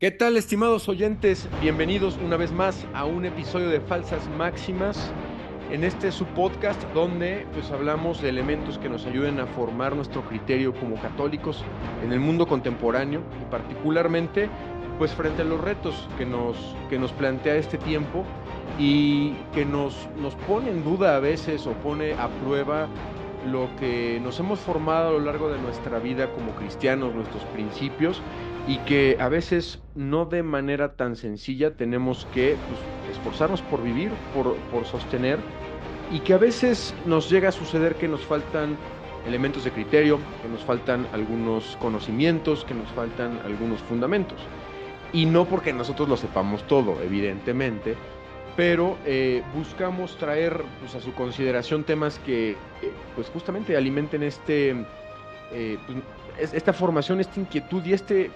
¿Qué tal, estimados oyentes? Bienvenidos una vez más a un episodio de Falsas Máximas. En este su podcast donde pues hablamos de elementos que nos ayuden a formar nuestro criterio como católicos en el mundo contemporáneo y particularmente pues frente a los retos que nos plantea este tiempo y que nos pone en duda a veces o pone a prueba lo que nos hemos formado a lo largo de nuestra vida como cristianos, nuestros principios y que a veces no de manera tan sencilla tenemos que pues, esforzarnos por vivir, por sostener, y que a veces nos llega a suceder que nos faltan elementos de criterio, que nos faltan algunos conocimientos, que nos faltan algunos fundamentos. Y no porque nosotros lo sepamos todo, evidentemente, pero buscamos traer pues, a su consideración temas que pues justamente alimenten pues, esta formación, esta inquietud y pues,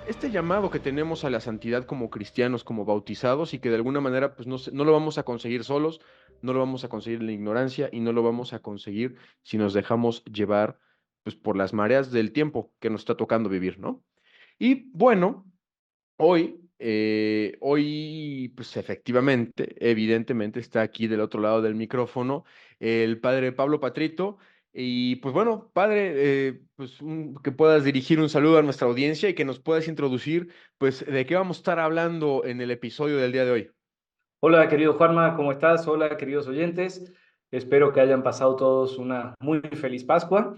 este llamado que tenemos a la santidad como cristianos, como bautizados, y que de alguna manera pues, no lo vamos a conseguir solos, no lo vamos a conseguir en la ignorancia y no lo vamos a conseguir si nos dejamos llevar pues, por las mareas del tiempo que nos está tocando vivir, ¿no? Y bueno, hoy, pues efectivamente, evidentemente está aquí del otro lado del micrófono el padre Pablo Patrito. Y pues bueno, padre, pues que puedas dirigir un saludo a nuestra audiencia y que nos puedas introducir, pues, de qué vamos a estar hablando en el episodio del día de hoy. Hola, querido Juanma, ¿cómo estás? Hola, queridos oyentes. Espero que hayan pasado todos una muy feliz Pascua.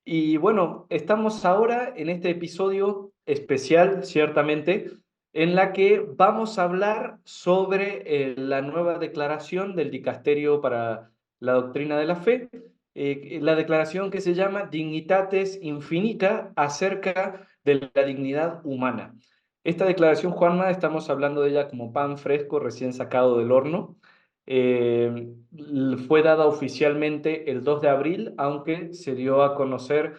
Y bueno, estamos ahora en este episodio especial, ciertamente, en la que vamos a hablar sobre la nueva declaración del Dicasterio para la Doctrina de la Fe, la declaración que se llama Dignitates Infinita acerca de la dignidad humana. Esta declaración, Juanma, estamos hablando de ella como pan fresco recién sacado del horno. Fue dada oficialmente el 2 de abril, aunque se dio a conocer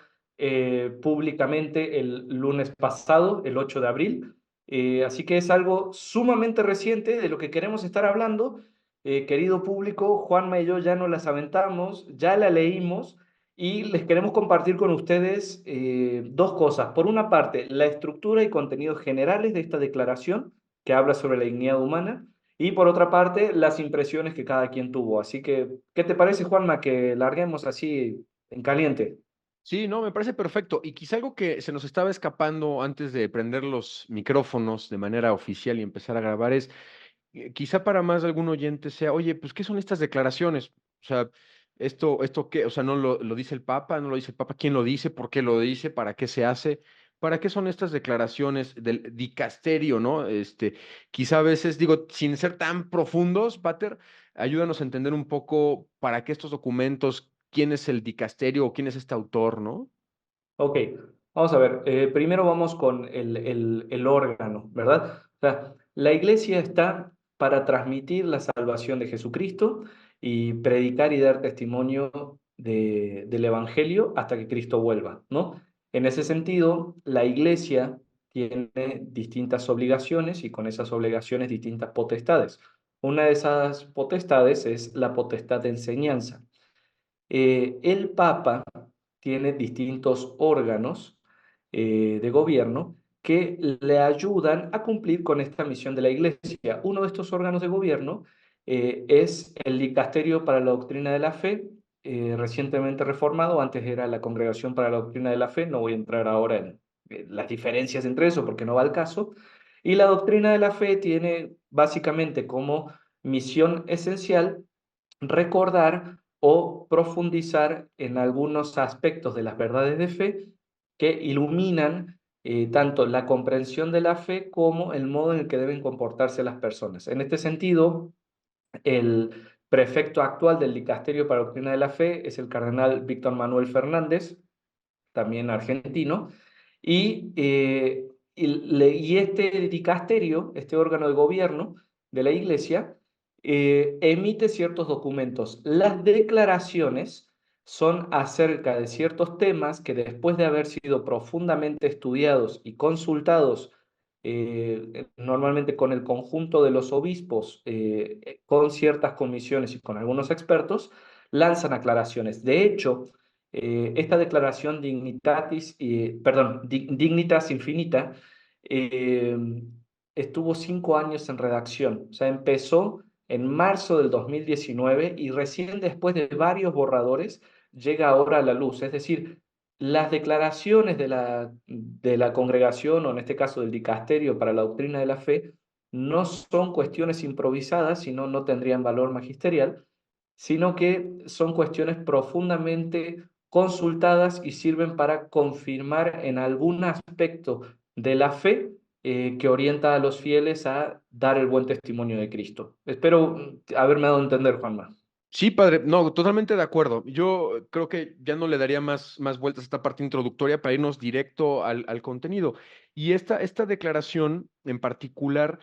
públicamente el lunes pasado, el 8 de abril. Así que es algo sumamente reciente de lo que queremos estar hablando. Querido público, Juanma y yo ya nos las aventamos, ya la leímos y les queremos compartir con ustedes dos cosas. Por una parte, la estructura y contenidos generales de esta declaración que habla sobre la dignidad humana y por otra parte, las impresiones que cada quien tuvo. Así que, ¿qué te parece, Juanma, que larguemos así en caliente? Sí, no, me parece perfecto. Y quizá algo que se nos estaba escapando antes de prender los micrófonos de manera oficial y empezar a grabar es, quizá para más de algún oyente sea, oye, pues, ¿qué son estas declaraciones? O sea, esto qué, o sea, no lo dice el Papa, no lo dice el Papa, ¿quién lo dice? ¿Por qué lo dice? ¿Para qué se hace? ¿Para qué son estas declaraciones del dicasterio, no? Quizá a veces, digo, sin ser tan profundos, Pater, ayúdanos a entender un poco para qué estos documentos, quién es el dicasterio o quién es este autor, ¿no? Ok, vamos a ver. Primero vamos con el órgano, ¿verdad? O sea, la iglesia está para transmitir la salvación de Jesucristo y predicar y dar testimonio del Evangelio hasta que Cristo vuelva, ¿no? En ese sentido, la iglesia tiene distintas obligaciones y con esas obligaciones distintas potestades. Una de esas potestades es la potestad de enseñanza. El Papa tiene distintos órganos de gobierno que le ayudan a cumplir con esta misión de la Iglesia. Uno de estos órganos de gobierno es el Dicasterio para la Doctrina de la Fe, recientemente reformado, antes era la Congregación para la Doctrina de la Fe, no voy a entrar ahora en las diferencias entre eso porque no va al caso. Y la doctrina de la fe tiene básicamente como misión esencial recordar o profundizar en algunos aspectos de las verdades de fe que iluminan tanto la comprensión de la fe como el modo en el que deben comportarse las personas. En este sentido, el prefecto actual del Dicasterio para la Doctrina de la Fe es el cardenal Víctor Manuel Fernández, también argentino, y este dicasterio, este órgano de gobierno de la Iglesia, emite ciertos documentos. Las declaraciones son acerca de ciertos temas que después de haber sido profundamente estudiados y consultados, normalmente con el conjunto de los obispos, con ciertas comisiones y con algunos expertos, lanzan aclaraciones. De hecho, esta declaración Dignitas Infinita eh, estuvo 5 años en redacción. O sea, empezó en marzo del 2019 y recién después de varios borradores llega ahora a la luz. Es decir, las declaraciones de la congregación, o en este caso del dicasterio para la doctrina de la fe, no son cuestiones improvisadas, sino no tendrían valor magisterial, sino que son cuestiones profundamente consultadas y sirven para confirmar en algún aspecto de la fe que orienta a los fieles a dar el buen testimonio de Cristo. Espero haberme dado a entender, Juanma. Sí, padre, no, totalmente de acuerdo. Yo creo que ya no le daría más vueltas a esta parte introductoria para irnos directo al contenido. Y esta declaración en particular,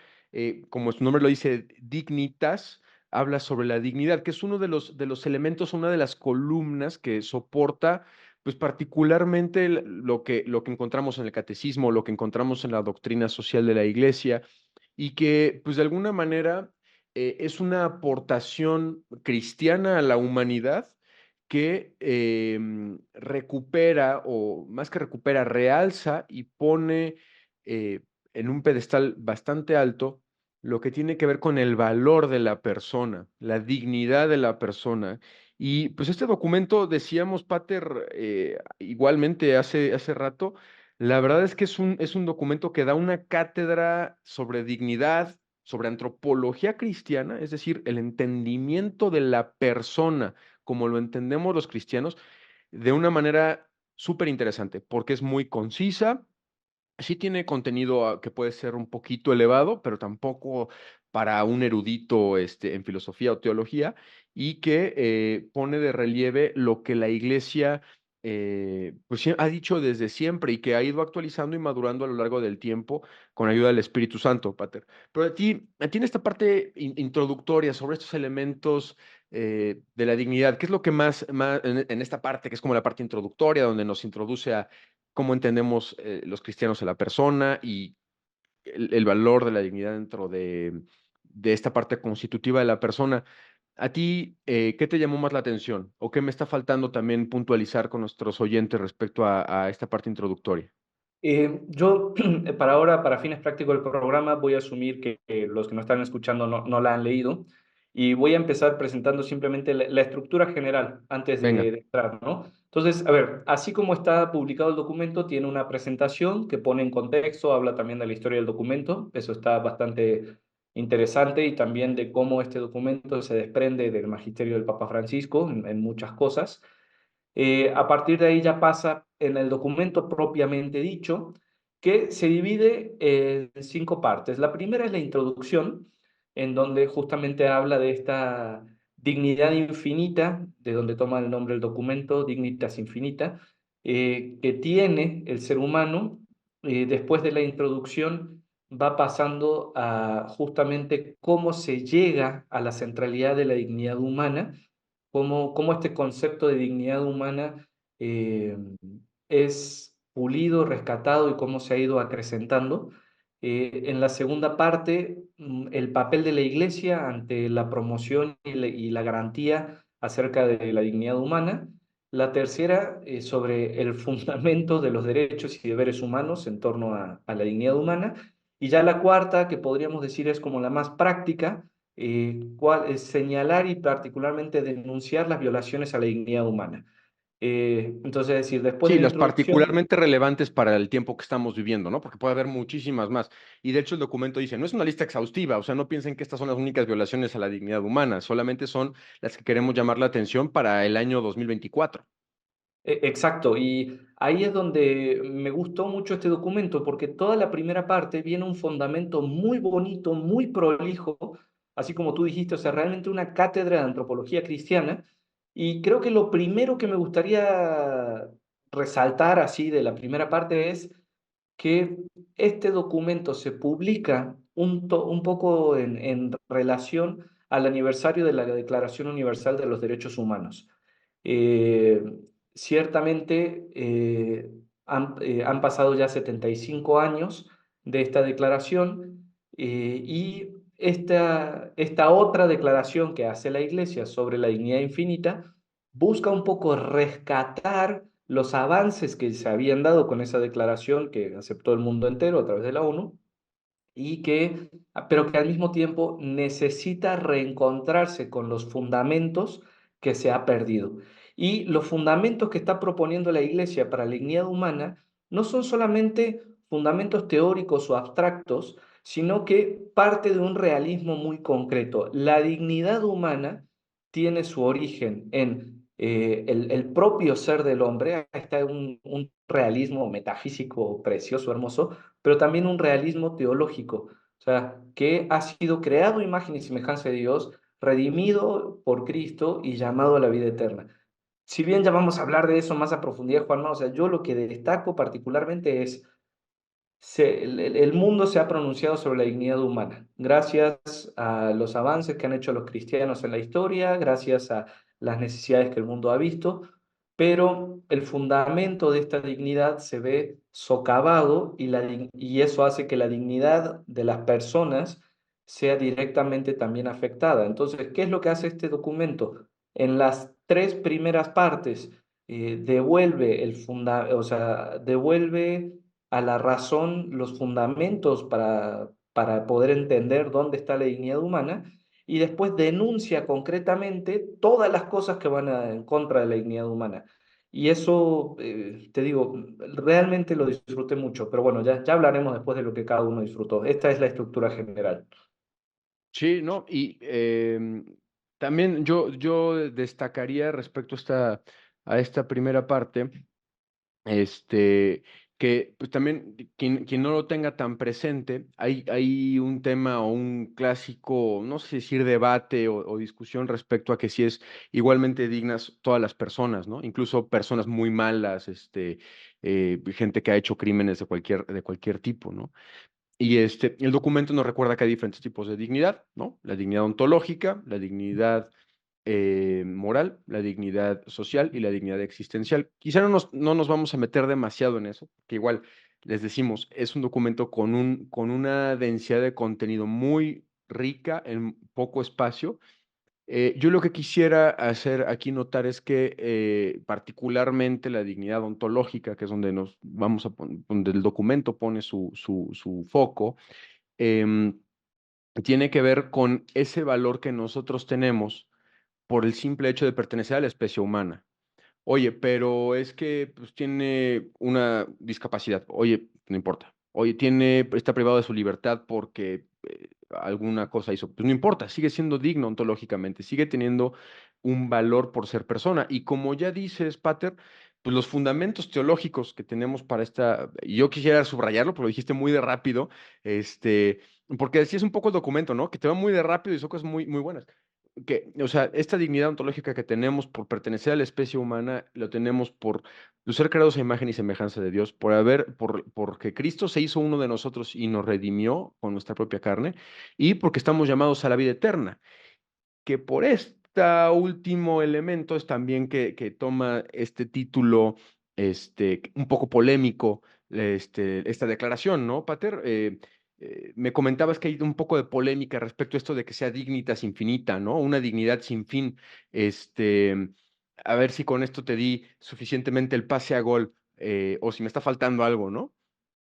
como su nombre lo dice, dignitas, habla sobre la dignidad, que es uno de los elementos, una de las columnas que soporta, pues particularmente lo que encontramos en el catecismo, lo que encontramos en la doctrina social de la Iglesia y que, pues de alguna manera, es una aportación cristiana a la humanidad que recupera, o más que recupera, realza y pone eh, en un pedestal bastante alto lo que tiene que ver con el valor de la persona, la dignidad de la persona. Y pues este documento, decíamos, Pater, igualmente hace rato, la verdad es que es un documento que da una cátedra sobre dignidad, sobre antropología cristiana, es decir, el entendimiento de la persona como lo entendemos los cristianos, de una manera súper interesante, porque es muy concisa, sí tiene contenido que puede ser un poquito elevado, pero tampoco para un erudito en filosofía o teología, y que pone de relieve lo que la iglesia pues, ha dicho desde siempre y que ha ido actualizando y madurando a lo largo del tiempo con ayuda del Espíritu Santo, Pater. Pero a ti en esta parte introductoria sobre estos elementos de la dignidad, ¿qué es lo que más en esta parte, que es como la parte introductoria, donde nos introduce a cómo entendemos los cristianos a la persona y el valor de la dignidad dentro de esta parte constitutiva de la persona? ¿A ti qué te llamó más la atención o qué me está faltando también puntualizar con nuestros oyentes respecto a esta parte introductoria? Yo, para ahora, para fines prácticos del programa, voy a asumir que los que nos están escuchando no la han leído y voy a empezar presentando simplemente la estructura general antes Venga, de entrar, ¿no? Entonces, a ver, así como está publicado el documento, tiene una presentación que pone en contexto, habla también de la historia del documento, eso está bastante interesante y también de cómo este documento se desprende del magisterio del Papa Francisco en muchas cosas. A partir de ahí ya pasa en el documento propiamente dicho, que se divide en 5 partes. La primera es la introducción, en donde justamente habla de esta dignidad infinita, de donde toma el nombre el documento, Dignitas Infinita, que tiene el ser humano. Después de la introducción va pasando a justamente cómo se llega a la centralidad de la dignidad humana, cómo este concepto de dignidad humana eh, es pulido, rescatado y cómo se ha ido acrecentando. En la segunda parte, el papel de la Iglesia ante la promoción y la garantía acerca de la dignidad humana. La tercera, sobre el fundamento de los derechos y deberes humanos en torno a la dignidad humana. Y ya la cuarta, que podríamos decir es como la más práctica, cuál es señalar y particularmente denunciar las violaciones a la dignidad humana. Entonces, es decir, después sí, de la las introducción, particularmente relevantes para el tiempo que estamos viviendo, ¿no? Porque puede haber muchísimas más. Y de hecho el documento dice, no es una lista exhaustiva, o sea, no piensen que estas son las únicas violaciones a la dignidad humana, solamente son las que queremos llamar la atención para el año 2024. exacto, y ahí es donde me gustó mucho este documento, porque toda la primera parte viene un fundamento muy bonito, muy prolijo, así como tú dijiste, o sea, realmente una cátedra de antropología cristiana. Y creo que lo primero que me gustaría resaltar así de la primera parte es que este documento se publica un poco en relación al aniversario de la Declaración Universal de los Derechos Humanos. Eh, Ciertamente han pasado ya 75 años de esta declaración, y esta otra declaración que hace la Iglesia sobre la dignidad infinita busca un poco rescatar los avances que se habían dado con esa declaración que aceptó el mundo entero a través de la ONU pero que al mismo tiempo necesita reencontrarse con los fundamentos que se ha perdido. Y los fundamentos que está proponiendo la Iglesia para la dignidad humana no son solamente fundamentos teóricos o abstractos, sino que parte de un realismo muy concreto. La dignidad humana tiene su origen en el propio ser del hombre. Ahí está un realismo metafísico precioso, hermoso, pero también un realismo teológico, o sea, que ha sido creado a imagen y semejanza de Dios, redimido por Cristo y llamado a la vida eterna. Si bien ya vamos a hablar de eso más a profundidad, Juanma, o sea, yo lo que destaco particularmente es el mundo se ha pronunciado sobre la dignidad humana, gracias a los avances que han hecho los cristianos en la historia, gracias a las necesidades que el mundo ha visto, pero el fundamento de esta dignidad se ve socavado y eso hace que la dignidad de las personas sea directamente también afectada. Entonces, ¿qué es lo que hace este documento? En las tres primeras partes, devuelve o sea, devuelve a la razón los fundamentos para poder entender dónde está la dignidad humana y después denuncia concretamente todas las cosas que van en contra de la dignidad humana. Y eso, te digo, realmente lo disfruté mucho, pero bueno, ya hablaremos después de lo que cada uno disfrutó. Esta es la estructura general. Sí, no, y también yo destacaría respecto a esta primera parte, este, que pues también quien no lo tenga tan presente, hay un tema o un clásico, no sé si decir debate o discusión respecto a que si es igualmente dignas todas las personas, ¿no? Incluso personas muy malas, gente que ha hecho crímenes de cualquier tipo, ¿no? Y el documento nos recuerda que hay diferentes tipos de dignidad, ¿no? La dignidad ontológica, la dignidad moral, la dignidad social y la dignidad existencial. Quizá no nos vamos a meter demasiado en eso, que igual les decimos, es un documento con una densidad de contenido muy rica en poco espacio. Yo lo que quisiera hacer aquí notar es que particularmente la dignidad ontológica, que es donde nos vamos a donde el documento pone su foco, em, tiene que ver con ese valor que nosotros tenemos por el simple hecho de pertenecer a la especie humana. Oye, pero es que pues, tiene una discapacidad. Oye, no importa. Oye, está privado de su libertad porque alguna cosa hizo. Pues no importa, sigue siendo digno ontológicamente, sigue teniendo un valor por ser persona. Y como ya dices, Pater, pues los fundamentos teológicos que tenemos para y yo quisiera subrayarlo, pero lo dijiste muy de rápido, porque decías un poco el documento, ¿no? Que te va muy de rápido y son cosas muy, muy buenas o sea, esta dignidad ontológica que tenemos por pertenecer a la especie humana, lo tenemos por ser creados a imagen y semejanza de Dios, porque Cristo se hizo uno de nosotros y nos redimió con nuestra propia carne, y porque estamos llamados a la vida eterna, que por este último elemento es también que toma este título, un poco polémico, esta declaración, ¿no, Pater? Me comentabas que hay un poco de polémica respecto a esto de que sea dignitas infinita, ¿no? Una dignidad sin fin. A ver si con esto te di suficientemente el pase a gol, o si me está faltando algo, ¿no?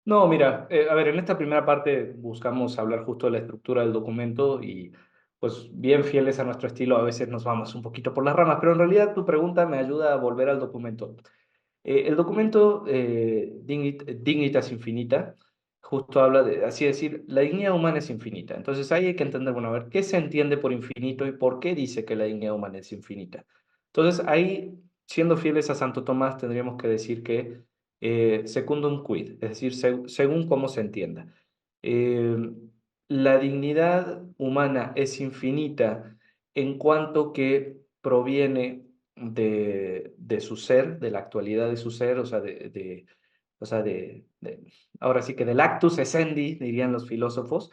No, mira, a ver, en esta primera parte buscamos hablar justo de la estructura del documento y pues bien fieles a nuestro estilo, a veces nos vamos un poquito por las ramas, pero en realidad tu pregunta me ayuda a volver al documento. El documento Dignitas Infinita justo habla de, así decir, la dignidad humana es infinita. Entonces ahí hay que entender, bueno, a ver, ¿qué se entiende por infinito y por qué dice que la dignidad humana es infinita? Entonces ahí, siendo fieles a Santo Tomás, tendríamos que decir que secundum quid, es decir, según cómo se entienda. Eh, la dignidad humana es infinita en cuanto que proviene de su ser, de la actualidad de su ser, o sea, o sea, ahora sí que del actus essendi, dirían los filósofos,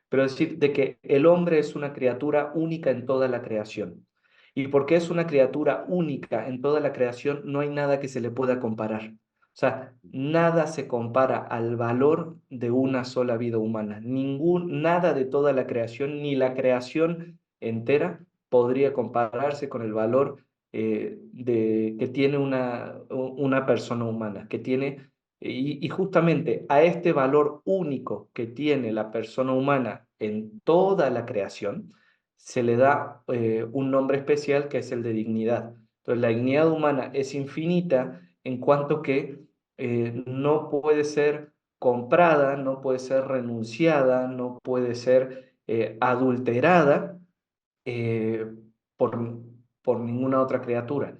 pero es decir, de que el hombre es una criatura única en toda la creación. Y porque es una criatura única en toda la creación, no hay nada que se le pueda comparar. O sea, nada se compara al valor de una sola vida humana. Nada de toda la creación, ni la creación entera, podría compararse con el valor que tiene una persona humana, que tiene, y justamente a este valor único que tiene la persona humana en toda la creación, se le da un nombre especial que es el de dignidad. Entonces, la dignidad humana es infinita en cuanto que no puede ser comprada, no puede ser renunciada, no puede ser adulterada eh, por, por ninguna otra criatura.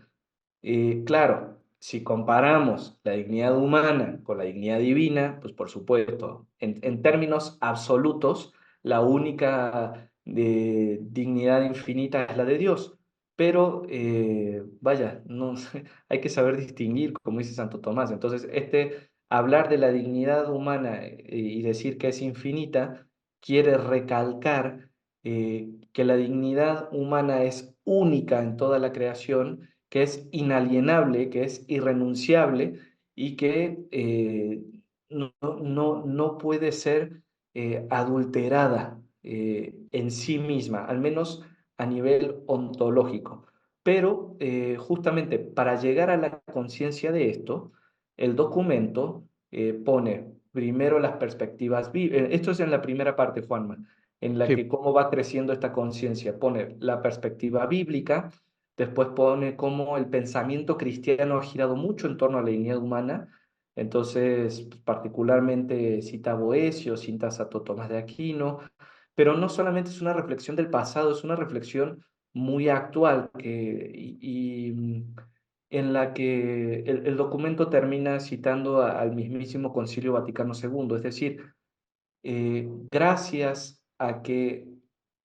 Claro, si comparamos la dignidad humana con la dignidad divina, pues por supuesto, en términos absolutos, la única dignidad infinita es la de Dios. Pero vaya, no, hay que saber distinguir, como dice Santo Tomás. Entonces, hablar de la dignidad humana y decir que es infinita, quiere recalcar que la dignidad humana es única en toda la creación, que es inalienable, que es irrenunciable y que no puede ser adulterada en sí misma, al menos a nivel ontológico. Pero justamente para llegar a la conciencia de esto, el documento pone primero las perspectivas, esto es en la primera parte, Juanma, en la Sí. que cómo va creciendo esta conciencia, pone la perspectiva bíblica. Después pone cómo el pensamiento cristiano ha girado mucho en torno a la dignidad humana. Entonces, pues, particularmente cita a Boecio, cita a Santo Tomás de Aquino, pero no solamente es una reflexión del pasado, es una reflexión muy actual en la que el documento termina citando al mismísimo Concilio Vaticano II, es decir, gracias a que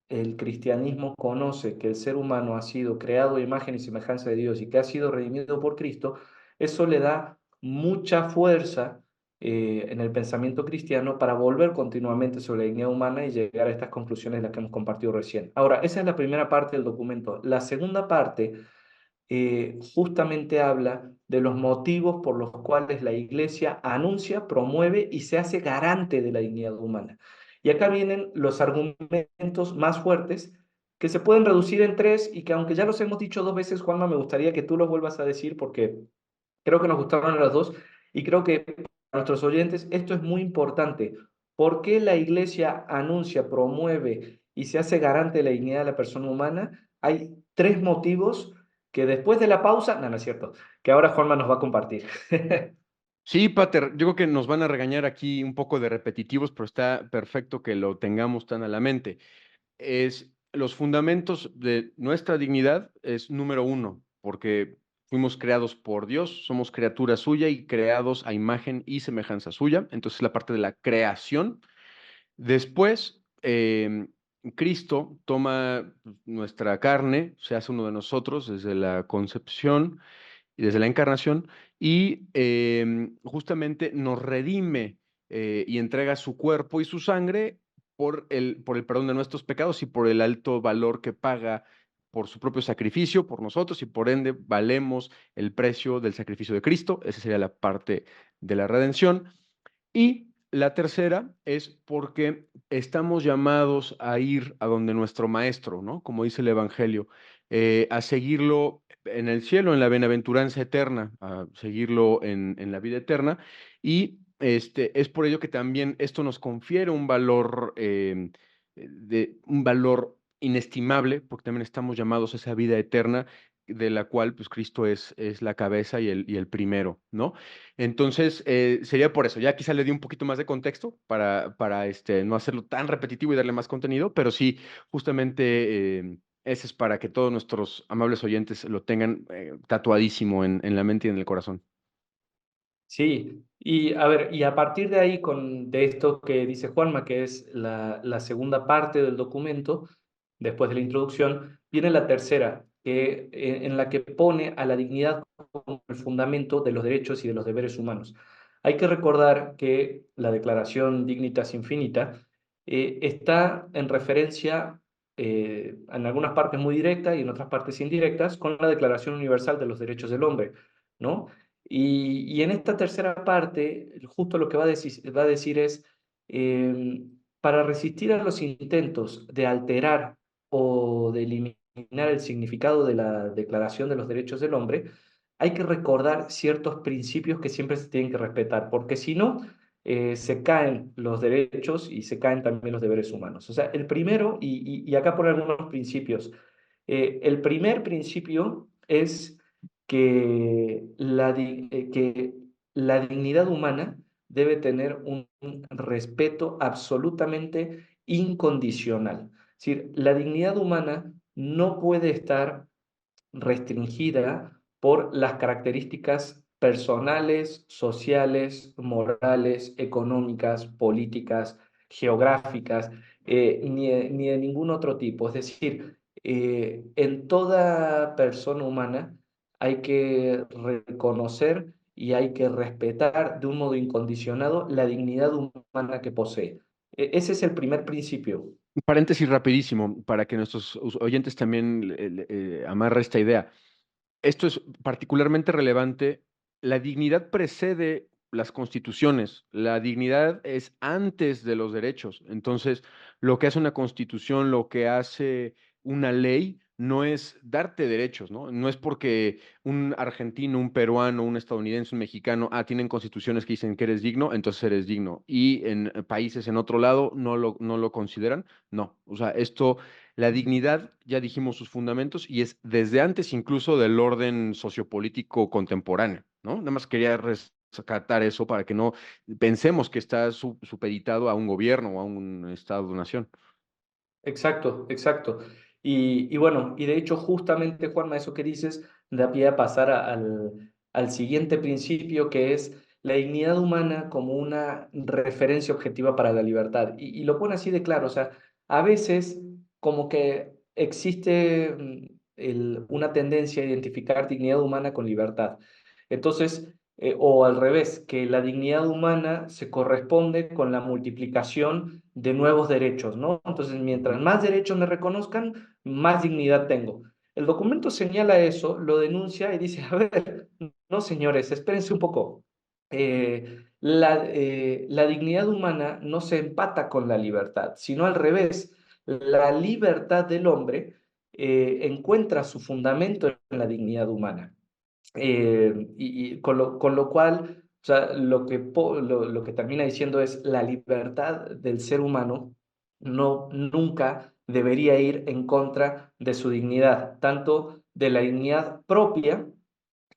el cristianismo conoce que el ser humano ha sido creado a imagen y semejanza de Dios y que ha sido redimido por Cristo, eso le da mucha fuerza en el pensamiento cristiano para volver continuamente sobre la dignidad humana y llegar a estas conclusiones de las que hemos compartido recién. Ahora, esa es la primera parte del documento. La segunda parte justamente habla de los motivos por los cuales la Iglesia anuncia, promueve y se hace garante de la dignidad humana. Y acá vienen los argumentos más fuertes que se pueden reducir en tres y que aunque ya los hemos dicho dos veces, Juanma, me gustaría que tú los vuelvas a decir porque creo que nos gustaron a los dos y creo que para nuestros oyentes esto es muy importante. ¿Por qué la Iglesia anuncia, promueve y se hace garante de la dignidad de la persona humana? Hay tres motivos que después de la pausa, no, no es cierto, que ahora Juanma nos va a compartir. Sí, Pater, yo creo que nos van a regañar aquí un poco de repetitivos, pero está perfecto que lo tengamos tan a la mente. Es los fundamentos de nuestra dignidad es número uno, porque fuimos creados por Dios, somos criatura suya y creados a imagen y semejanza suya. Entonces, la parte de la creación. Después, Cristo toma nuestra carne, se hace uno de nosotros desde la concepción y desde la encarnación, y justamente nos redime y entrega su cuerpo y su sangre por el perdón de nuestros pecados y por el alto valor que paga por su propio sacrificio por nosotros y por ende valemos el precio del sacrificio de Cristo. Esa sería la parte de la redención. Y la tercera es porque estamos llamados a ir a donde nuestro maestro, ¿no? Como dice el Evangelio, a seguirlo en el cielo, en la bienaventuranza eterna, a seguirlo en la vida eterna. Y es por ello que también esto nos confiere un valor, un valor inestimable, porque también estamos llamados a esa vida eterna de la cual pues Cristo es la cabeza y el primero, ¿no? Entonces, sería por eso. Ya quizá le di un poquito más de contexto para no hacerlo tan repetitivo y darle más contenido, pero sí, justamente ese es para que todos nuestros amables oyentes lo tengan tatuadísimo en la mente y en el corazón. Sí, y a ver, y a partir de ahí, de esto que dice Juanma, que es la segunda parte del documento, después de la introducción, viene la tercera, en la que pone a la dignidad como el fundamento de los derechos y de los deberes humanos. Hay que recordar que la Declaración Dignitas Infinita está en referencia, en algunas partes muy directa y en otras partes indirectas, con la Declaración Universal de los Derechos del Hombre, ¿no? Y en esta tercera parte, justo lo que va a decir es, para resistir a los intentos de alterar o de eliminar determinar el significado de la Declaración de los Derechos del Hombre, hay que recordar ciertos principios que siempre se tienen que respetar, porque si no, se caen los derechos y se caen también los deberes humanos. O sea, el primero, y acá por algunos principios, el primer principio es que la dignidad humana debe tener un respeto absolutamente incondicional. Es decir, la dignidad humana no puede estar restringida por las características personales, sociales, morales, económicas, políticas, geográficas, ni de ningún otro tipo. Es decir, en toda persona humana hay que reconocer y hay que respetar de un modo incondicionado la dignidad humana que posee. Ese es el primer principio. Un paréntesis rapidísimo para que nuestros oyentes también amarre esta idea. Esto es particularmente relevante. La dignidad precede las constituciones. La dignidad es antes de los derechos. Entonces, lo que hace una constitución, lo que hace una ley, no es darte derechos, ¿no? No es porque un argentino, un peruano, un estadounidense, un mexicano, tienen constituciones que dicen que eres digno, entonces eres digno. Y en países en otro lado no lo consideran. No. O sea, la dignidad, ya dijimos sus fundamentos, y es desde antes incluso del orden sociopolítico contemporáneo, ¿no? Nada más quería rescatar eso para que no pensemos que está supeditado a un gobierno o a un estado-nación. Exacto, exacto. Y bueno, y de hecho justamente, Juanma, eso que dices da pie a pasar al siguiente principio, que es la dignidad humana como una referencia objetiva para la libertad. Y lo pone así de claro, o sea, a veces como que existe una tendencia a identificar dignidad humana con libertad. Entonces, o al revés, que la dignidad humana se corresponde con la multiplicación de nuevos derechos, ¿no? Entonces, mientras Ujú. más derechos me reconozcan, más dignidad tengo. El documento señala eso, lo denuncia y dice, a ver, no señores, espérense un poco. La dignidad humana no se empata con la libertad, sino al revés. La libertad del hombre encuentra su fundamento en la dignidad humana. Y con lo cual, o sea, lo que termina diciendo es la libertad del ser humano nunca debería ir en contra de su dignidad, tanto de la dignidad propia,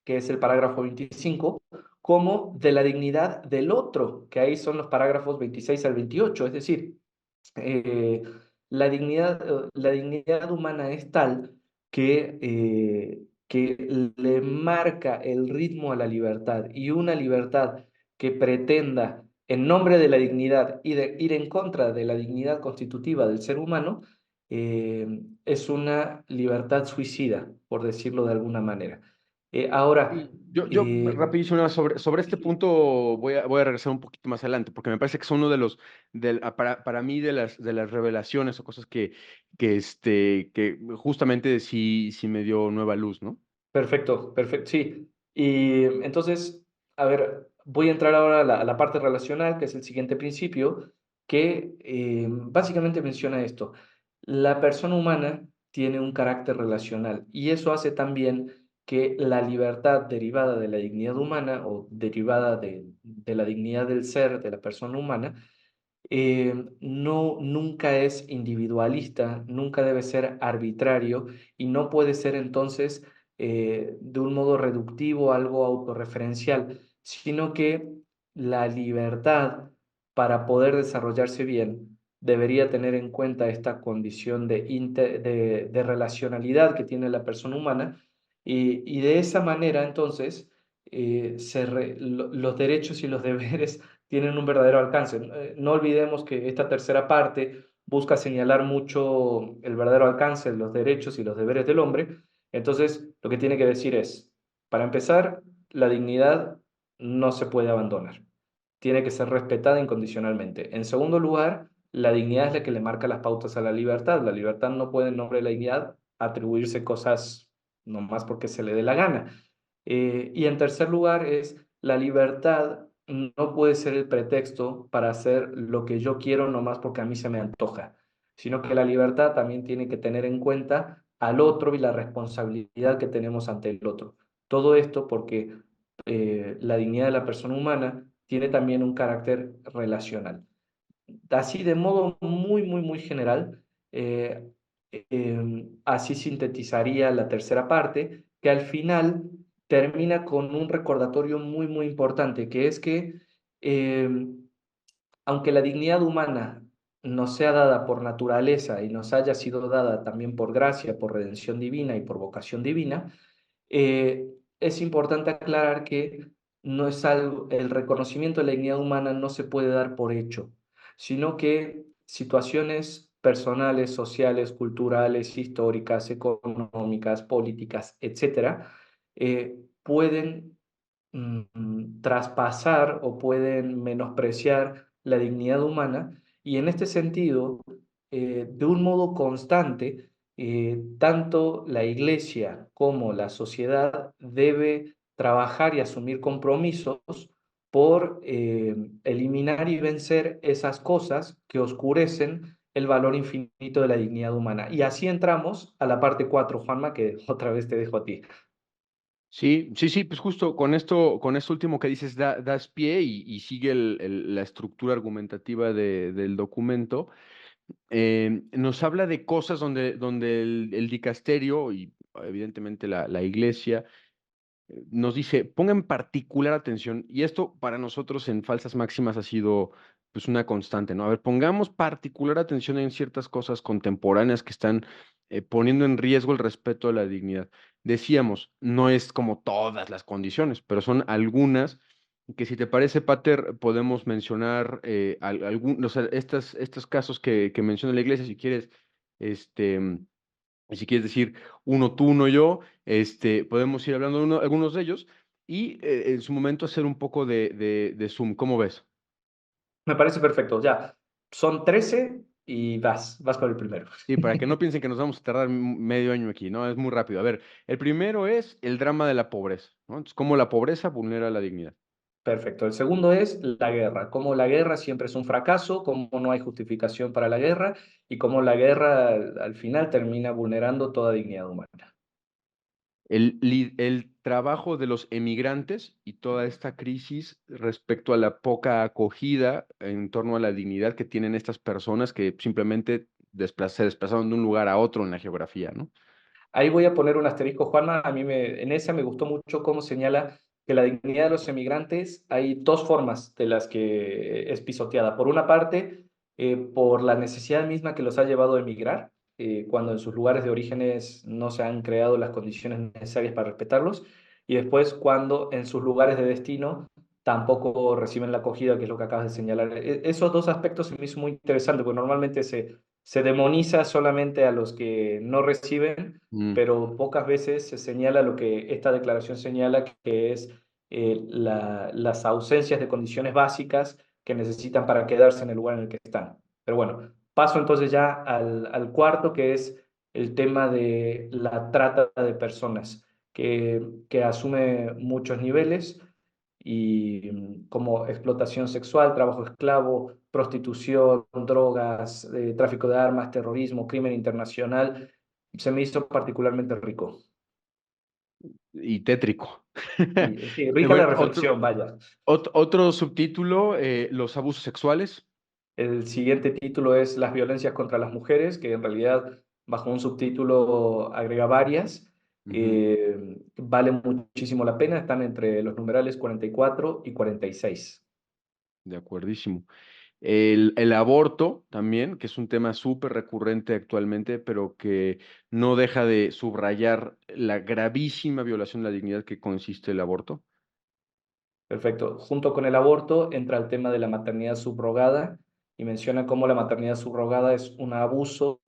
que es el parágrafo 25, como de la dignidad del otro, que ahí son los parágrafos 26 al 28. Es decir, eh, la dignidad humana es tal que le marca el ritmo a la libertad, y una libertad que pretenda, en nombre de la dignidad, ir en contra de la dignidad constitutiva del ser humano, es una libertad suicida, por decirlo de alguna manera. Ahora, Y yo rapidísimo, nada más sobre este punto voy a regresar un poquito más adelante, porque me parece que son uno para mí de las revelaciones o cosas que justamente sí me dio nueva luz, ¿no? perfecto, perfecto, sí. Y entonces, a ver, voy a entrar ahora a la parte relacional, que es el siguiente principio, que básicamente menciona esto. La persona humana tiene un carácter relacional, y eso hace también que la libertad derivada de la dignidad humana, o derivada de la dignidad del ser, de la persona humana, nunca es individualista, nunca debe ser arbitrario, y no puede ser entonces de un modo reductivo, algo autorreferencial, sino que la libertad, para poder desarrollarse bien, debería tener en cuenta esta condición de relacionalidad que tiene la persona humana, y de esa manera entonces los derechos y los deberes tienen un verdadero alcance. No olvidemos que esta tercera parte busca señalar mucho el verdadero alcance de los derechos y los deberes del hombre. Entonces, lo que tiene que decir es, para empezar, la dignidad no se puede abandonar. Tiene que ser respetada incondicionalmente. En segundo lugar, la dignidad es la que le marca las pautas a la libertad. La libertad no puede, en nombre de la dignidad, atribuirse cosas nomás porque se le dé la gana. Y en tercer lugar es la libertad no puede ser el pretexto para hacer lo que yo quiero nomás porque a mí se me antoja, sino que la libertad también tiene que tener en cuenta al otro y la responsabilidad que tenemos ante el otro. Todo esto porque la dignidad de la persona humana tiene también un carácter relacional. Así de modo muy general, eh, así sintetizaría la tercera parte, que al final termina con un recordatorio muy importante, que es que aunque la dignidad humana nos sea dada por naturaleza y nos haya sido dada también por gracia, por redención divina y por vocación divina, eh, es importante aclarar que no es algo, el reconocimiento de la dignidad humana no se puede dar por hecho, sino que situaciones personales, sociales, culturales, históricas, económicas, políticas, etcétera, pueden traspasar o pueden menospreciar la dignidad humana y en este sentido, de un modo constante, tanto la Iglesia como la sociedad debe trabajar y asumir compromisos por eliminar y vencer esas cosas que oscurecen el valor infinito de la dignidad humana. Y así entramos a la parte 4, Juanma, que otra vez te dejo a ti. Sí, pues justo con esto último que dices, das pie y sigue la estructura argumentativa del documento. Nos habla de cosas donde el dicasterio y evidentemente la iglesia nos dice, pongan particular atención, y esto para nosotros en Falsas Máximas ha sido pues una constante, ¿no? A ver, pongamos particular atención en ciertas cosas contemporáneas que están poniendo en riesgo el respeto a la dignidad. Decíamos, no es como todas las condiciones, pero son algunas que si te parece, Pater, podemos mencionar o sea, estos casos que menciona la iglesia, si quieres, este y si quieres decir uno tú, uno yo, podemos ir hablando de algunos de ellos y en su momento hacer un poco de zoom. ¿Cómo ves? Me parece perfecto, ya. Son 13 y vas con el primero. Sí, para que no piensen que nos vamos a tardar medio año aquí, ¿no? Es muy rápido. A ver, el primero es el drama de la pobreza, ¿no? Entonces, cómo la pobreza vulnera la dignidad. Perfecto. El segundo es la guerra, cómo la guerra siempre es un fracaso, cómo no hay justificación para la guerra y cómo la guerra al final termina vulnerando toda dignidad humana. El trabajo de los emigrantes y toda esta crisis respecto a la poca acogida en torno a la dignidad que tienen estas personas que simplemente se desplazaron de un lugar a otro en la geografía, ¿no? Ahí voy a poner un asterisco, Juanma. En esa me gustó mucho cómo señala que la dignidad de los emigrantes hay dos formas de las que es pisoteada. Por una parte, por la necesidad misma que los ha llevado a emigrar, cuando en sus lugares de orígenes no se han creado las condiciones necesarias para respetarlos, y después cuando en sus lugares de destino tampoco reciben la acogida, que es lo que acabas de señalar. Esos dos aspectos se me hizo muy interesante, porque normalmente se demoniza solamente a los que no reciben, Mm, pero pocas veces se señala lo que esta declaración señala, que es las ausencias de condiciones básicas que necesitan para quedarse en el lugar en el que están. Pero bueno, paso entonces ya al cuarto, que es el tema de la trata de personas, que asume muchos niveles y como explotación sexual, trabajo esclavo, prostitución, drogas, tráfico de armas, terrorismo, crimen internacional, se me hizo particularmente rico. y tétrico. Y sí, rica la Bueno, otro, reflexión, vaya. otro subtítulo, los abusos sexuales. El siguiente título es Las violencias contra las mujeres, que en realidad bajo un subtítulo agrega varias. Ujú, Vale muchísimo la pena, están entre los numerales 44 y 46. de acuerdísimo. El aborto también, que es un tema súper recurrente actualmente, pero que no deja de subrayar la gravísima violación de la dignidad que consiste el aborto. Perfecto. Junto con el aborto entra el tema de la maternidad subrogada y menciona cómo la maternidad subrogada es un abuso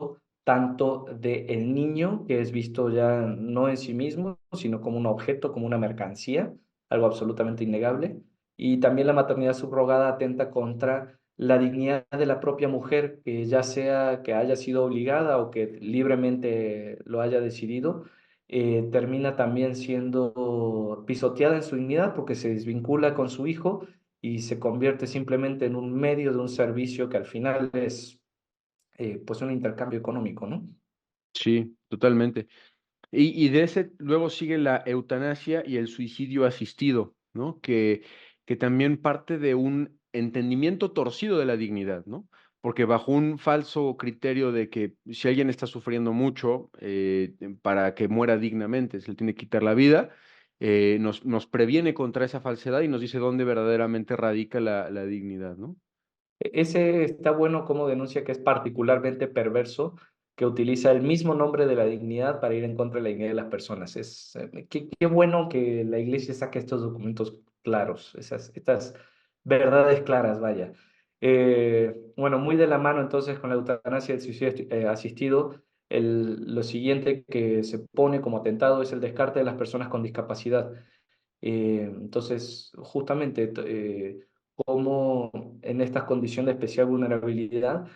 tanto del niño, que es visto ya no en sí mismo, sino como un objeto, como una mercancía, algo absolutamente innegable. Y también la maternidad subrogada atenta contra la dignidad de la propia mujer, que ya sea que haya sido obligada o que libremente lo haya decidido, termina también siendo pisoteada en su dignidad porque se desvincula con su hijo y se convierte simplemente en un medio de un servicio que al final es pues un intercambio económico, ¿no? Sí, totalmente. Y de ese luego sigue la eutanasia y el suicidio asistido, ¿no? Que también parte de un entendimiento torcido de la dignidad, ¿no? Porque bajo un falso criterio de que si alguien está sufriendo mucho, para que muera dignamente, se le tiene que quitar la vida, nos previene contra esa falsedad y nos dice dónde verdaderamente radica la dignidad, ¿no? Ese está bueno como denuncia que es particularmente perverso, que utiliza el mismo nombre de la dignidad para ir en contra de la dignidad de las personas. Qué bueno que la iglesia saque estos documentos claros, estas verdades claras, vaya. Bueno, muy de la mano entonces con la eutanasia y el suicidio asistido, lo siguiente que se pone como atentado es el descarte de las personas con discapacidad. Entonces, justamente, cómo en estas condiciones de especial vulnerabilidad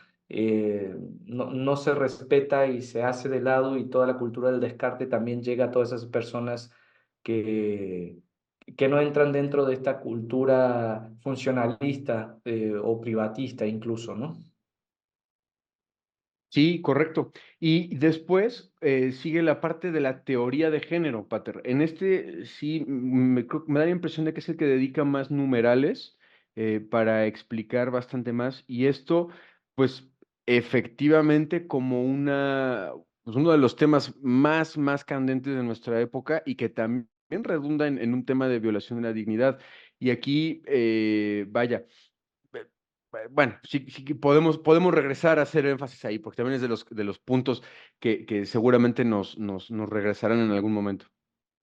no se respeta y se hace de lado y toda la cultura del descarte también llega a todas esas personas que, que no entran dentro de esta cultura funcionalista o privatista incluso, ¿no? Sí, correcto. Y después sigue la parte de la teoría de género, Pater. En este sí me da la impresión de que es el que dedica más numerales para explicar bastante más. Y esto, pues, efectivamente, como pues, uno de los temas más candentes de nuestra época y que también redunda en un tema de violación de la dignidad. Y aquí, vaya. Bueno, sí que podemos regresar a hacer énfasis ahí, porque también es de los puntos que seguramente nos regresarán en algún momento.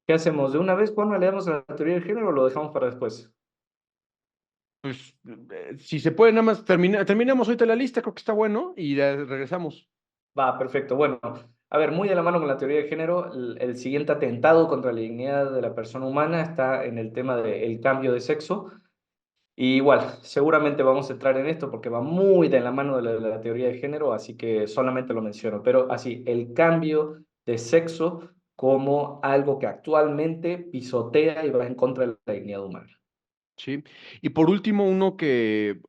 ¿Qué hacemos? ¿De una vez, Juan, le damos a la teoría del género o lo dejamos para después? Pues, si se puede, nada más terminamos ahorita la lista, creo que está bueno, y ya regresamos. Va, perfecto. Bueno, a ver, muy de la mano con la teoría de género, el siguiente atentado contra la dignidad de la persona humana está en el tema del cambio de sexo. Y igual, seguramente vamos a entrar en esto porque va muy de la mano de la teoría de género, así que solamente lo menciono. Pero así, el cambio de sexo como algo que actualmente pisotea y va en contra de la dignidad humana. Sí. Y por último, uno que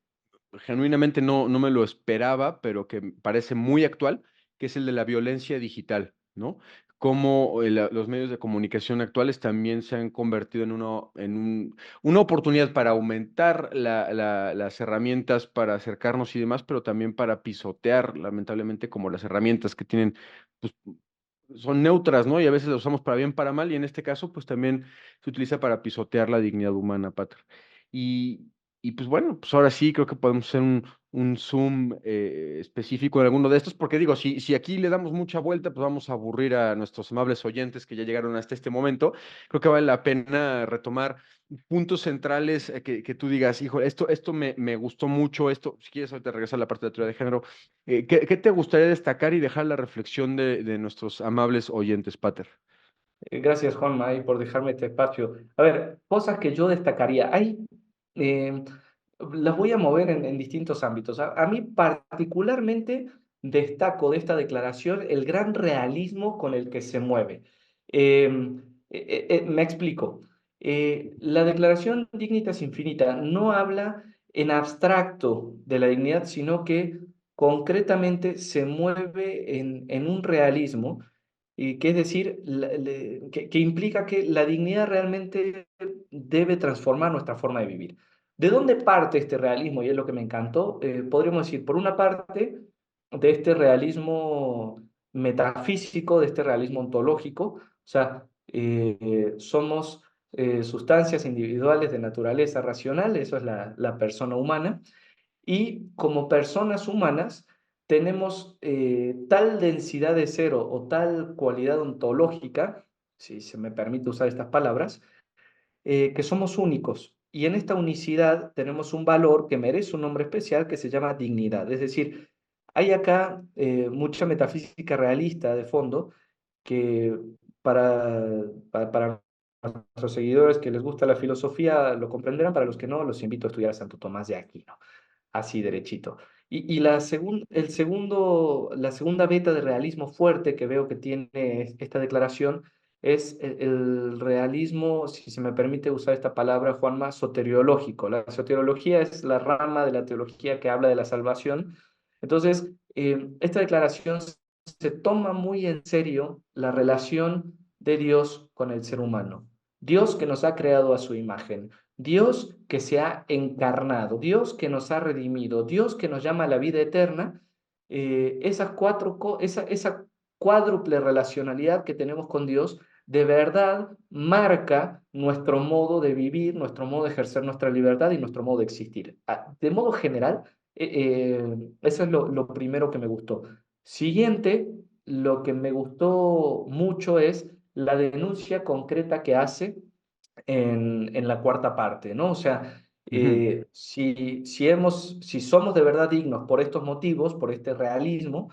genuinamente no me lo esperaba, pero que parece muy actual, que es el de la violencia digital, ¿no? Cómo los medios de comunicación actuales también se han convertido una oportunidad para aumentar las herramientas para acercarnos y demás, pero también para pisotear, lamentablemente, como las herramientas que tienen, pues, son neutras, ¿no? Y a veces las usamos para bien, para mal, y en este caso, pues también se utiliza para pisotear la dignidad humana, Patrick. Y, y pues bueno, pues ahora sí creo que podemos hacer un zoom específico en alguno de estos, porque digo, si aquí le damos mucha vuelta, pues vamos a aburrir a nuestros amables oyentes que ya llegaron hasta este momento. Creo que vale la pena retomar puntos centrales que tú digas, hijo, esto me gustó mucho, esto, si quieres ahorita regresar a la parte de la teoría de género, ¿qué te gustaría destacar y dejar la reflexión de nuestros amables oyentes, Pater? Gracias, Juanma, ahí por dejarme este espacio. A ver, cosas que yo destacaría. Eh, las voy a mover en distintos ámbitos. A mí particularmente destaco de esta declaración el gran realismo con el que se mueve. Me explico. La declaración Dignitas Infinita no habla en abstracto de la dignidad, sino que concretamente se mueve en un realismo y que es decir, que implica que la dignidad realmente debe transformar nuestra forma de vivir. ¿De dónde parte este realismo? Y es lo que me encantó. Podríamos decir, por una parte, de este realismo metafísico, de este realismo ontológico, o sea, somos sustancias individuales de naturaleza racional, eso es la persona humana, y como personas humanas tenemos tal densidad de cero o tal cualidad ontológica, si se me permite usar estas palabras, que somos únicos. Y en esta unicidad tenemos un valor que merece un nombre especial que se llama dignidad. Es decir, hay acá mucha metafísica realista de fondo que para, para nuestros seguidores que les gusta la filosofía lo comprenderán, para los que no, los invito a estudiar a Santo Tomás de Aquino así derechito. Y la segunda beta de realismo fuerte que veo que tiene esta declaración es el realismo, si se me permite usar esta palabra, Juanma, soteriológico. La soteriología es la rama de la teología que habla de la salvación. Entonces, esta declaración se toma muy en serio la relación de Dios con el ser humano. Dios que nos ha creado a su imagen, Dios que se ha encarnado, Dios que nos ha redimido, Dios que nos llama a la vida eterna. Esa cuádruple relacionalidad que tenemos con Dios de verdad marca nuestro modo de vivir, nuestro modo de ejercer nuestra libertad y nuestro modo de existir. De modo general, eso es lo primero que me gustó. Siguiente, lo que me gustó mucho es la denuncia concreta que hace en la cuarta parte, ¿no? O sea, Ujú, si somos de verdad dignos por estos motivos, por este realismo,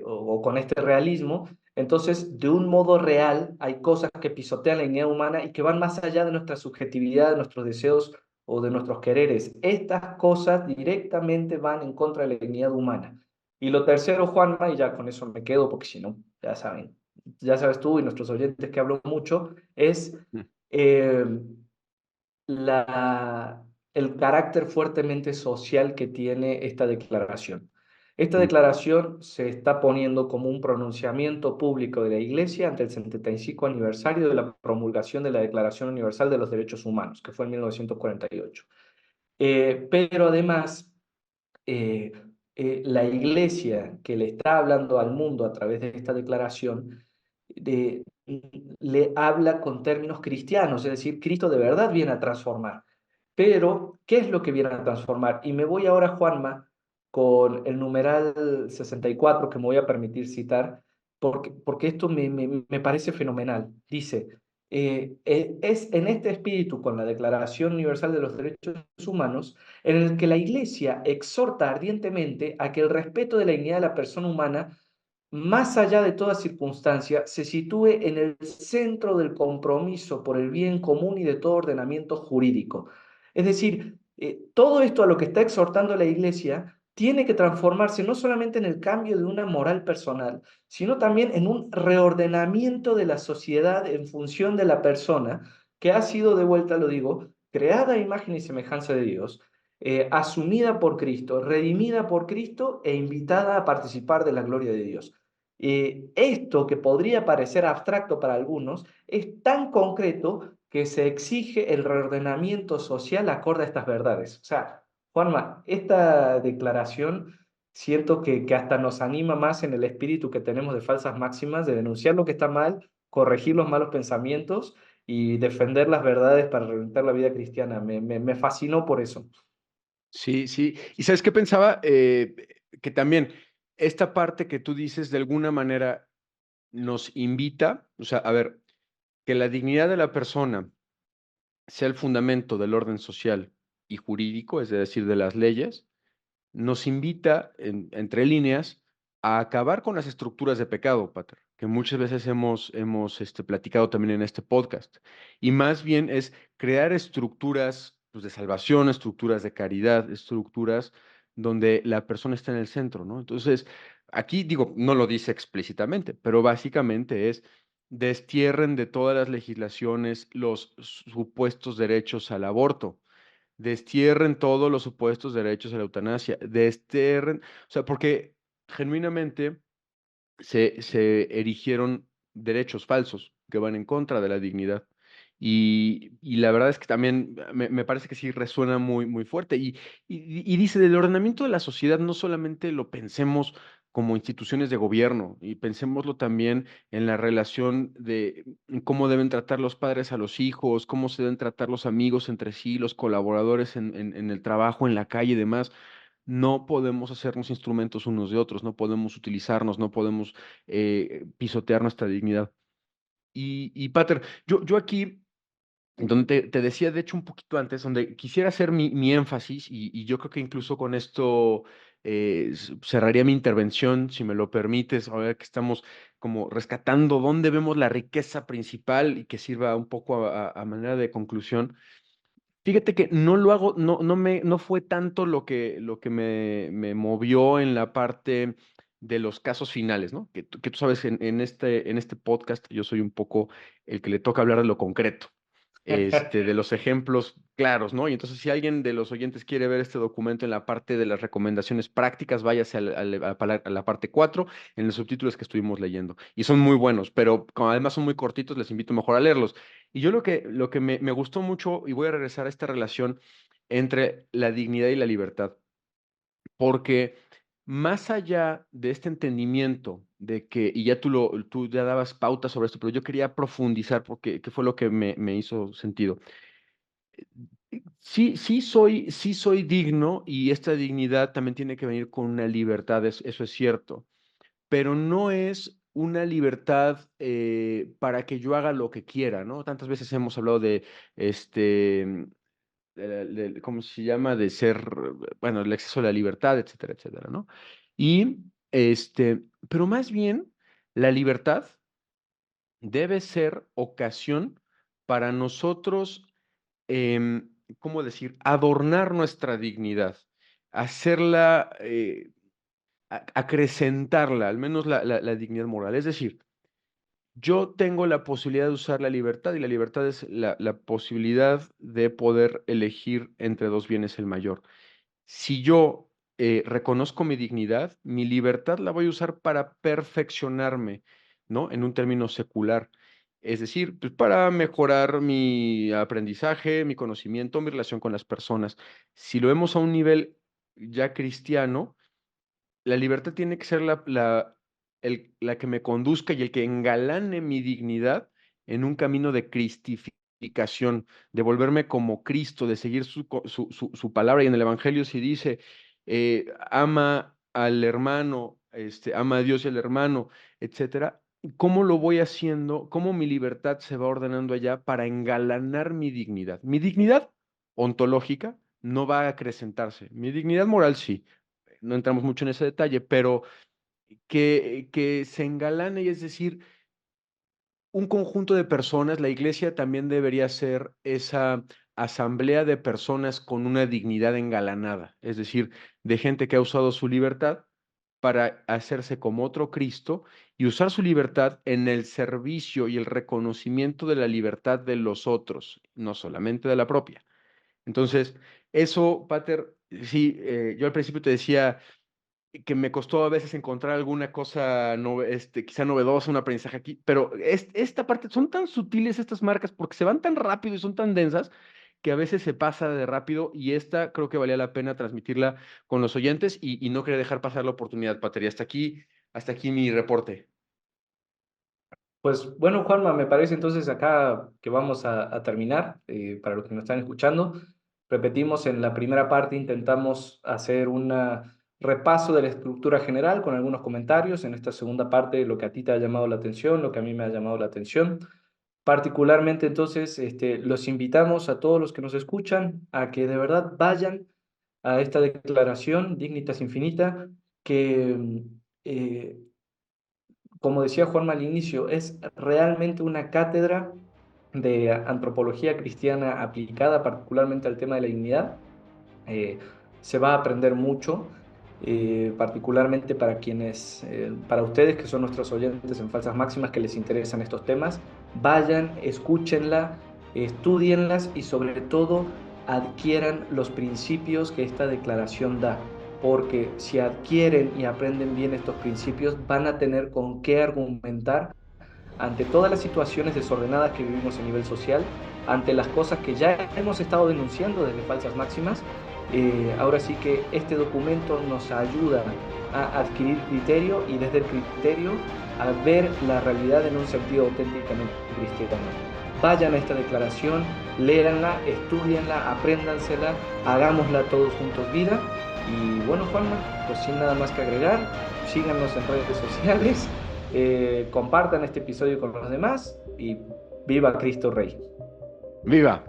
o con este realismo, entonces, de un modo real, hay cosas que pisotean la dignidad humana y que van más allá de nuestra subjetividad, de nuestros deseos o de nuestros quereres. Estas cosas directamente van en contra de la dignidad humana. Y lo tercero, Juanma, y ya con eso me quedo, porque si no, ya saben, ya sabes tú y nuestros oyentes que hablo mucho, es ujú, eh, la, el carácter fuertemente social que tiene esta declaración. Esta ujú. declaración se está poniendo como un pronunciamiento público de la Iglesia ante el 75 aniversario de la promulgación de la Declaración Universal de los Derechos Humanos, que fue en 1948. Pero además, eh, la Iglesia que le está hablando al mundo a través de esta declaración, le habla con términos cristianos, es decir, Cristo de verdad viene a transformar. Pero, ¿qué es lo que viene a transformar? Y me voy ahora, Juanma, con el numeral 64 que me voy a permitir citar, porque esto me parece fenomenal. Dice, es en este espíritu, con la Declaración Universal de los Derechos Humanos, en el que la Iglesia exhorta ardientemente a que el respeto de la dignidad de la persona humana, más allá de toda circunstancia, se sitúe en el centro del compromiso por el bien común y de todo ordenamiento jurídico. Es decir, todo esto a lo que está exhortando la Iglesia tiene que transformarse no solamente en el cambio de una moral personal, sino también en un reordenamiento de la sociedad en función de la persona que ha sido, de vuelta lo digo, creada a imagen y semejanza de Dios, asumida por Cristo, redimida por Cristo e invitada a participar de la gloria de Dios. Esto que podría parecer abstracto para algunos es tan concreto que se exige el reordenamiento social acorde a estas verdades. O sea, Juanma, esta declaración siento que hasta nos anima más en el espíritu que tenemos de falsas máximas, de denunciar lo que está mal, corregir los malos pensamientos y defender las verdades para reventar la vida cristiana. Me fascinó por eso. Sí, sí. ¿Y sabes qué pensaba? Que también esta parte que tú dices de alguna manera nos invita, o sea, a ver, que la dignidad de la persona sea el fundamento del orden social y jurídico, es decir, de las leyes, nos invita, entre líneas, a acabar con las estructuras de pecado, Pater, que muchas veces hemos platicado también en este podcast. Y más bien es crear estructuras pues, de salvación, estructuras de caridad, estructuras donde la persona está en el centro, ¿no? Entonces, aquí digo, no lo dice explícitamente, pero básicamente es destierren de todas las legislaciones los supuestos derechos al aborto, destierren todos los supuestos derechos a la eutanasia, destierren, o sea, porque genuinamente se erigieron derechos falsos que van en contra de la dignidad. Y la verdad es que también me parece que sí resuena muy, muy fuerte. Y dice, del ordenamiento de la sociedad no solamente lo pensemos como instituciones de gobierno, y pensémoslo también en la relación de cómo deben tratar los padres a los hijos, cómo se deben tratar los amigos entre sí, los colaboradores en el trabajo, en la calle y demás. No podemos hacernos instrumentos unos de otros, no podemos utilizarnos, no podemos pisotear nuestra dignidad. Y Pater, yo aquí, donde te decía, de hecho, un poquito antes, donde quisiera hacer mi énfasis, y yo creo que incluso con esto cerraría mi intervención, si me lo permites, ahora que estamos como rescatando dónde vemos la riqueza principal y que sirva un poco a manera de conclusión. Fíjate que no lo hago, no fue tanto lo que me movió en la parte de los casos finales, ¿no? Que tú sabes, en este podcast yo soy un poco el que le toca hablar de lo concreto. de los ejemplos claros, ¿no? Y entonces, si alguien de los oyentes quiere ver este documento en la parte de las recomendaciones prácticas, váyase a la parte 4 en los subtítulos que estuvimos leyendo. Y son muy buenos, pero como además son muy cortitos, les invito mejor a leerlos. Y yo lo que me gustó mucho, y voy a regresar a esta relación entre la dignidad y la libertad, porque más allá de este entendimiento de que, y ya tú ya dabas pautas sobre esto, pero yo quería profundizar porque que fue lo que me hizo sentido. Sí, sí soy digno y esta dignidad también tiene que venir con una libertad, eso es cierto, pero no es una libertad para que yo haga lo que quiera, ¿no? Tantas veces hemos hablado de este, ¿cómo se llama? De ser, bueno, el exceso de la libertad, etcétera, etcétera, ¿no? Y pero más bien, la libertad debe ser ocasión para nosotros, ¿cómo decir? Adornar nuestra dignidad, hacerla, acrecentarla, al menos la dignidad moral. Es decir, yo tengo la posibilidad de usar la libertad y la libertad es la posibilidad de poder elegir entre dos bienes el mayor. Si yo reconozco mi dignidad, mi libertad la voy a usar para perfeccionarme, ¿no? En un término secular. Es decir, pues para mejorar mi aprendizaje, mi conocimiento, mi relación con las personas. Si lo vemos a un nivel ya cristiano, la libertad tiene que ser la que me conduzca y el que engalane mi dignidad en un camino de cristificación, de volverme como Cristo, de seguir su palabra. Y en el Evangelio si dice, ama al hermano, ama a Dios y al hermano, etcétera. ¿Cómo lo voy haciendo? ¿Cómo mi libertad se va ordenando allá para engalanar mi dignidad? Mi dignidad ontológica no va a acrecentarse. Mi dignidad moral sí, no entramos mucho en ese detalle, pero que se engalane, y es decir, un conjunto de personas, la iglesia también debería ser esa asamblea de personas con una dignidad engalanada, es decir, de gente que ha usado su libertad para hacerse como otro Cristo y usar su libertad en el servicio y el reconocimiento de la libertad de los otros, no solamente de la propia. Entonces, eso, Pater, sí, yo al principio te decía, que me costó a veces encontrar alguna cosa quizá novedosa, un aprendizaje aquí, pero esta parte, son tan sutiles estas marcas porque se van tan rápido y son tan densas que a veces se pasa de rápido y esta creo que valía la pena transmitirla con los oyentes y no quería dejar pasar la oportunidad, Pater. Y hasta aquí mi reporte. Pues bueno, Juanma, me parece entonces acá que vamos a terminar. Para los que nos están escuchando, repetimos, en la primera parte intentamos hacer un repaso de la estructura general con algunos comentarios. En esta segunda parte, lo que a ti te ha llamado la atención, lo que a mí me ha llamado la atención. Particularmente, entonces, los invitamos a todos los que nos escuchan a que de verdad vayan a esta declaración Dignitas Infinita, que como decía Juanma al inicio, es realmente una cátedra de antropología cristiana aplicada particularmente al tema de la dignidad. Eh, Se va a aprender mucho, particularmente para para ustedes que son nuestros oyentes en Falsas Máximas que les interesan estos temas. Vayan, escúchenla, estudienlas y sobre todo adquieran los principios que esta declaración da, porque si adquieren y aprenden bien estos principios, van a tener con qué argumentar ante todas las situaciones desordenadas que vivimos a nivel social, ante las cosas que ya hemos estado denunciando desde Falsas Máximas. Ahora sí que este documento nos ayuda a adquirir criterio y desde el criterio a ver la realidad en un sentido auténticamente cristiano. Vayan a esta declaración, léanla, estudienla, apréndansela, hagámosla todos juntos vida. Y bueno, Juanma, pues sin nada más que agregar, síganos en redes sociales, compartan este episodio con los demás y viva Cristo Rey. ¡Viva!